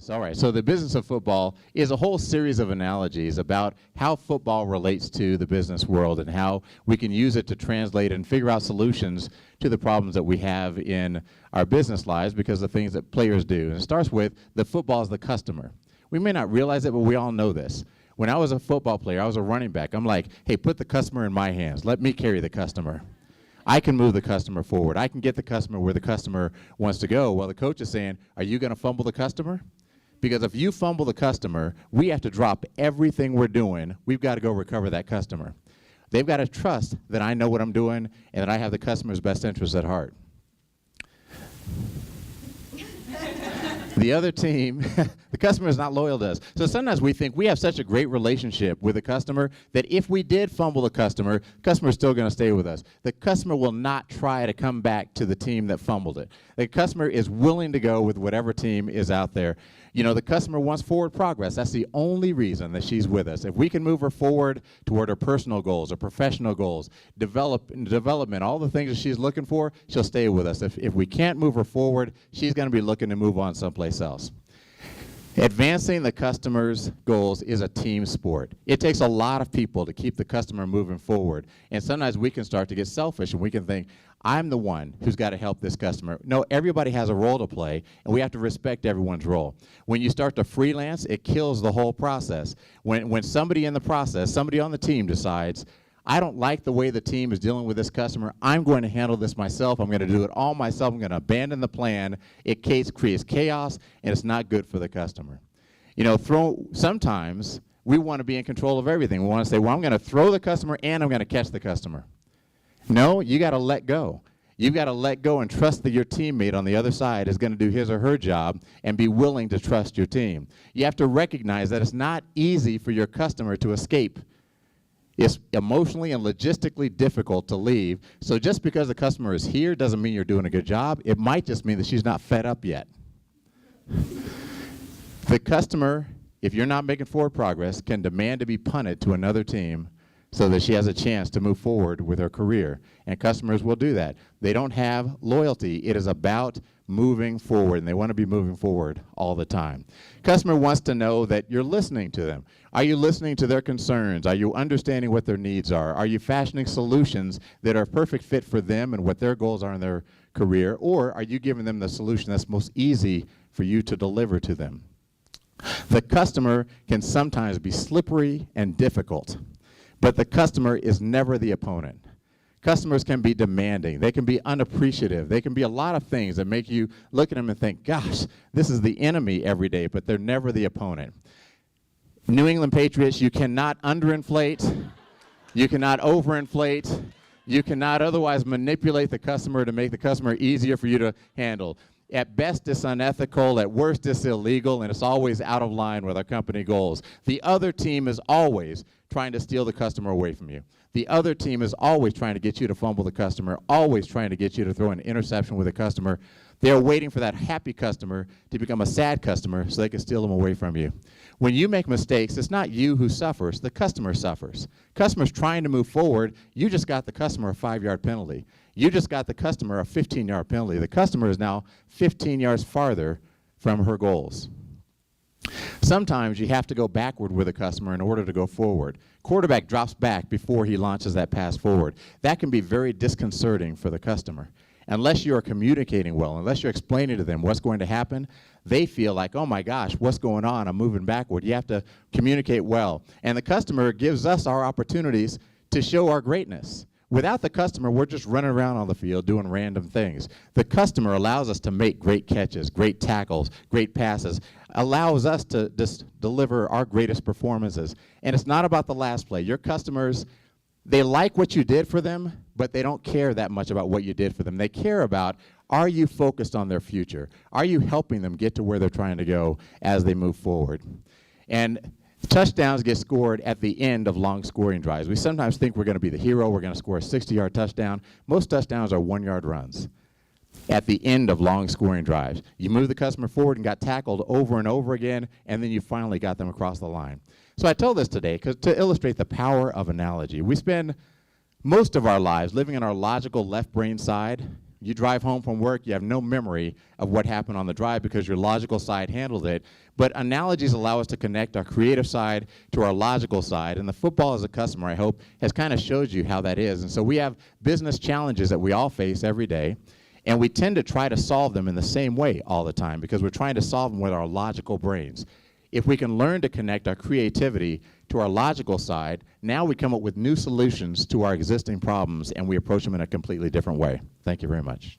business. All right, so the business of football is a whole series of analogies about how football relates to the business world and how we can use it to translate and figure out solutions to the problems that we have in our business lives because of things that players do. And it starts with the football is the customer. We may not realize it, but we all know this. When I was a football player, I was a running back. I'm like, hey, put the customer in my hands. Let me carry the customer. I can move the customer forward. I can get the customer where the customer wants to go. Well, the coach is saying, are you going to fumble the customer? Because if you fumble the customer, we have to drop everything we're doing. We've got to go recover that customer. They've got to trust that I know what I'm doing and that I have the customer's best interest at heart. The other team, the customer is not loyal to us. So sometimes we think we have such a great relationship with the customer that if we did fumble the customer is still going to stay with us. The customer will not try to come back to the team that fumbled it. The customer is willing to go with whatever team is out there. You know, the customer wants forward progress. That's the only reason that she's with us. If we can move her forward toward her personal goals, her professional goals, development, all the things that she's looking for, she'll stay with us. If we can't move her forward, she's going to be looking to move on someplace else. Advancing the customer's goals is a team sport. It takes a lot of people to keep the customer moving forward. And sometimes we can start to get selfish and we can think, I'm the one who's got to help this customer. No, everybody has a role to play, and we have to respect everyone's role. When you start to freelance, it kills the whole process. When somebody in the process, somebody on the team decides, I don't like the way the team is dealing with this customer. I'm going to handle this myself. I'm going to do it all myself. I'm going to abandon the plan. It creates chaos, and it's not good for the customer. You know, sometimes we want to be in control of everything. We want to say, well, I'm going to throw the customer and I'm going to catch the customer. No, you got to let go. You've got to let go and trust that your teammate on the other side is going to do his or her job and be willing to trust your team. You have to recognize that it's not easy for your customer to escape. It's emotionally and logistically difficult to leave. So just because the customer is here doesn't mean you're doing a good job. It might just mean that she's not fed up yet. The customer, if you're not making forward progress, can demand to be punted to another team so that she has a chance to move forward with her career. And customers will do that. They don't have loyalty. It is about moving forward, and they want to be moving forward all the time. Customer wants to know that you're listening to them. Are you listening to their concerns? Are you understanding what their needs are? Are you fashioning solutions that are a perfect fit for them and what their goals are in their career? Or are you giving them the solution that's most easy for you to deliver to them? The customer can sometimes be slippery and difficult, but the customer is never the opponent. Customers can be demanding. They can be unappreciative. They can be a lot of things that make you look at them and think, gosh, this is the enemy every day, but they're never the opponent. New England Patriots, you cannot underinflate. You cannot overinflate. You cannot otherwise manipulate the customer to make the customer easier for you to handle. At best, it's unethical. At worst, it's illegal, and it's always out of line with our company goals. The other team is always trying to steal the customer away from you. The other team is always trying to get you to fumble the customer, always trying to get you to throw an interception with a customer. They're waiting for that happy customer to become a sad customer so they can steal them away from you. When you make mistakes, it's not you who suffers, the customer suffers. Customer's trying to move forward. You just got the customer a 5-yard penalty. You just got the customer a 15-yard penalty. The customer is now 15 yards farther from her goals. Sometimes you have to go backward with a customer in order to go forward. Quarterback drops back before he launches that pass forward. That can be very disconcerting for the customer. Unless you are communicating well, unless you're explaining to them what's going to happen, they feel like, oh my gosh, what's going on? I'm moving backward. You have to communicate well. And the customer gives us our opportunities to show our greatness. Without the customer, we're just running around on the field doing random things. The customer allows us to make great catches, great tackles, great passes, allows us to just deliver our greatest performances. And it's not about the last play. Your customers, they like what you did for them, but they don't care that much about what you did for them. They care about, are you focused on their future? Are you helping them get to where they're trying to go as they move forward? And touchdowns get scored at the end of long scoring drives. We sometimes think we're going to be the hero. We're going to score a 60-yard touchdown. Most touchdowns are 1-yard runs at the end of long scoring drives. You move the customer forward and got tackled over and over again, and then you finally got them across the line. So I told this today to illustrate the power of analogy. We spend most of our lives living in our logical left brain side, You drive home from work, you have no memory of what happened on the drive because your logical side handled it. But analogies allow us to connect our creative side to our logical side. And the football as a customer, I hope, has kind of showed you how that is. And so we have business challenges that we all face every day. And we tend to try to solve them in the same way all the time because we're trying to solve them with our logical brains. If we can learn to connect our creativity to our logical side, now we come up with new solutions to our existing problems and we approach them in a completely different way. Thank you very much.